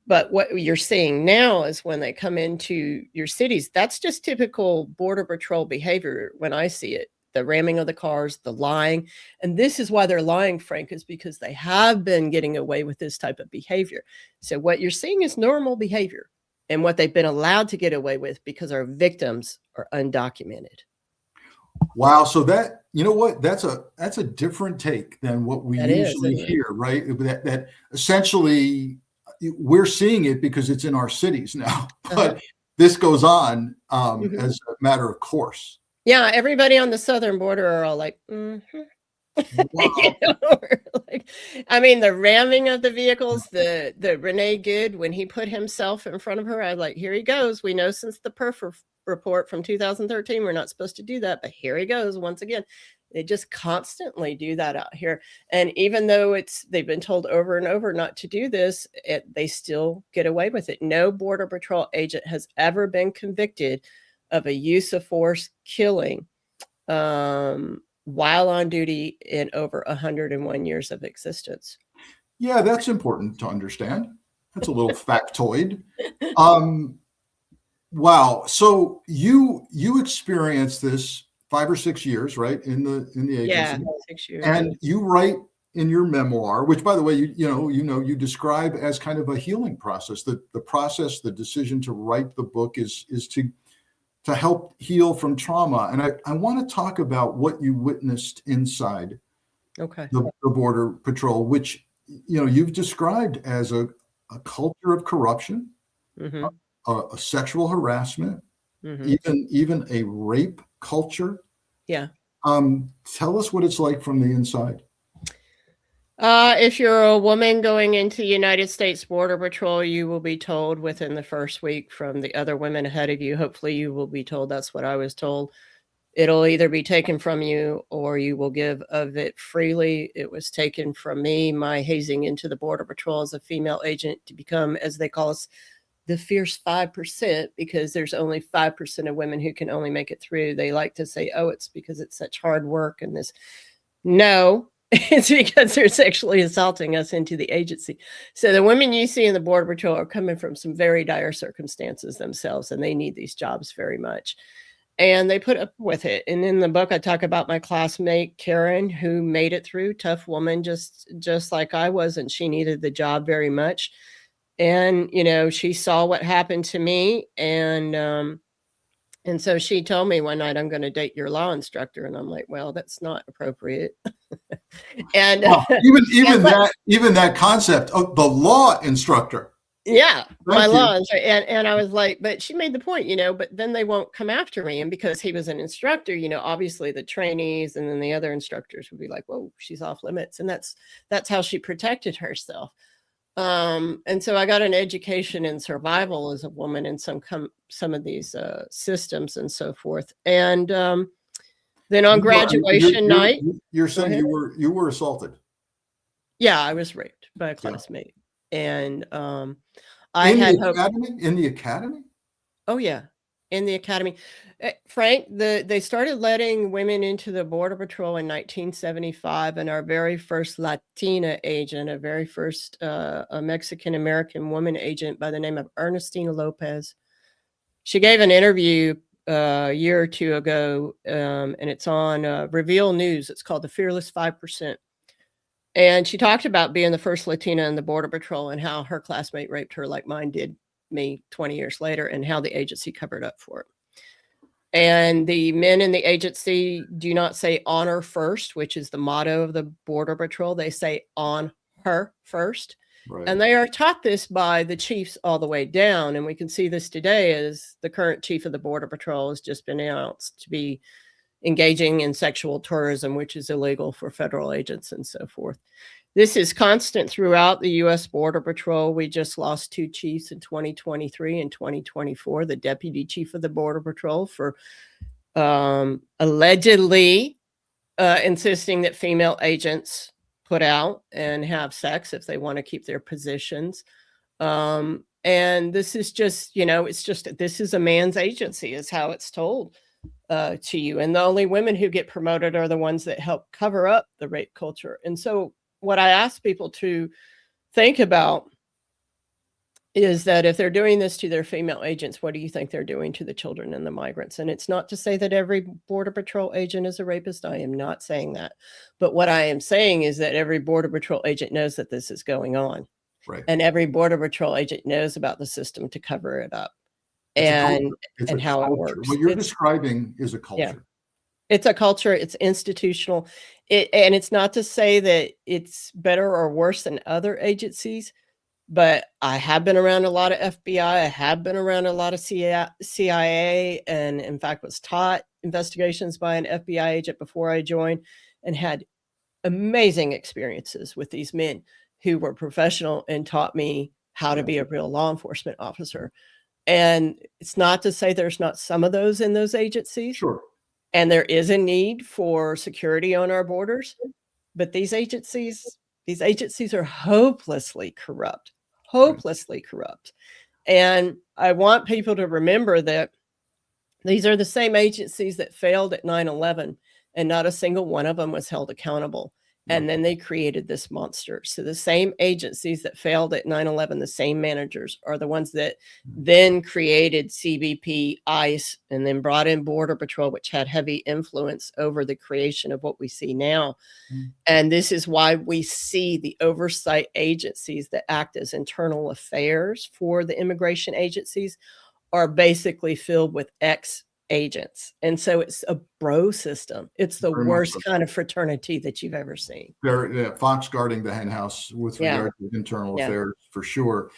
But what you're seeing now is when they come into your cities, that's just typical Border Patrol behavior when I see it. The ramming of the cars, the lying. And this is why they're lying, Frank, is because they have been getting away with this type of behavior. So what you're seeing is normal behavior and what they've been allowed to get away with because our victims are undocumented. Wow. So that, you know what, that's a different take than what we usually hear, right? That essentially we're seeing it because it's in our cities now, but this goes on as a matter of course. Yeah, everybody on the southern border are all like, Wow. You know, like, I mean, the ramming of the vehicles, the Renee Good, when he put himself in front of her, I was like, here he goes. We know since the perf report from 2013, we're not supposed to do that, but here he goes once again. They just constantly do that out here. And even though they've been told over and over not to do this, they still get away with it. No Border Patrol agent has ever been convicted of a use of force killing while on duty in over 101 years of existence. Yeah, that's important to understand. That's a little factoid. Wow. So you experienced this 5 or 6 years, right, in the agency? Yeah, 6 years. And you write in your memoir, which, by the way, you describe as kind of a healing process. The process, the decision to write the book is to help heal from trauma. And I want to talk about what you witnessed inside the Border Patrol, which you've described as a culture of corruption, a sexual harassment, even a rape culture. Yeah. Tell us what it's like from the inside. If you're a woman going into the United States Border Patrol, you will be told within the first week from the other women ahead of you. Hopefully you will be told. That's what I was told. It'll either be taken from you or you will give of it freely. It was taken from me, my hazing into the Border Patrol as a female agent to become, as they call us, the fierce 5%, because there's only 5% of women who can only make it through. They like to say, oh, it's because it's such hard work and this. No, it's because they're sexually assaulting us into the agency. So the women you see in the Border Patrol are coming from some very dire circumstances themselves, and they need these jobs very much. And they put up with it. And in the book, I talk about my classmate, Karen, who made it through, tough woman, just like I was, and she needed the job very much. And, she saw what happened to me. And so she told me one night, I'm going to date your law instructor. And I'm like, well, that's not appropriate. And even that concept of the law instructor. Yeah, my law instructor. And I was like, but she made the point, but then they won't come after me. And because he was an instructor, obviously the trainees and then the other instructors would be like, whoa, she's off limits. And that's how she protected herself. And so I got an education in survival as a woman in some of these systems and so forth. And then on graduation night, you're saying you were assaulted. Yeah, I was raped by a classmate, and in the academy. Oh yeah, in the academy. Frank, they started letting women into the Border Patrol in 1975, and our very first Latina agent, a very first a Mexican-American woman agent by the name of Ernestina Lopez. She gave an interview a year or two ago, and it's on Reveal News. It's called The Fearless 5%. And she talked about being the first Latina in the Border Patrol and how her classmate raped her like mine did me 20 years later, and how the agency covered up for it. And the men in the agency do not say honor first, which is the motto of the Border Patrol. They say on her first. Right. And they are taught this by the chiefs all the way down. And we can see this today as the current chief of the Border Patrol has just been announced to be engaging in sexual tourism, which is illegal for federal agents and so forth. This is constant throughout the U.S. Border Patrol. We just lost 2 chiefs in 2023 and 2024. The deputy chief of the Border Patrol for allegedly insisting that female agents put out and have sex if they want to keep their positions. And this is just, this is a man's agency is how it's told to you. And the only women who get promoted are the ones that help cover up the rape culture. And so what I ask people to think about is that if they're doing this to their female agents, what do you think they're doing to the children and the migrants? And it's not to say that every Border Patrol agent is a rapist. I am not saying that. But what I am saying is that every Border Patrol agent knows that this is going on. Right. And every Border Patrol agent knows about the system to cover it up It's and how it culture. works. What you're describing is a culture. Yeah. It's a culture. It's institutional. And it's not to say that it's better or worse than other agencies, but I have been around a lot of FBI. I have been around a lot of CIA, and in fact was taught investigations by an FBI agent before I joined, and had amazing experiences with these men who were professional and taught me how to be a real law enforcement officer. And it's not to say there's not some of those in those agencies. Sure. And there is a need for security on our borders, but these agencies are hopelessly corrupt. And I want people to remember that these are the same agencies that failed at 9/11, and not a single one of them was held accountable. And then they created this monster. So the same agencies that failed at 9/11, the same managers, are the ones that then created CBP, ICE, and then brought in Border Patrol, which had heavy influence over the creation of what we see now. And this is why we see the oversight agencies that act as internal affairs for the immigration agencies are basically filled with ex-agents. And so it's a bro system. It's the worst kind of fraternity that you've ever seen. Fox guarding the hen house with regard to internal affairs, for sure.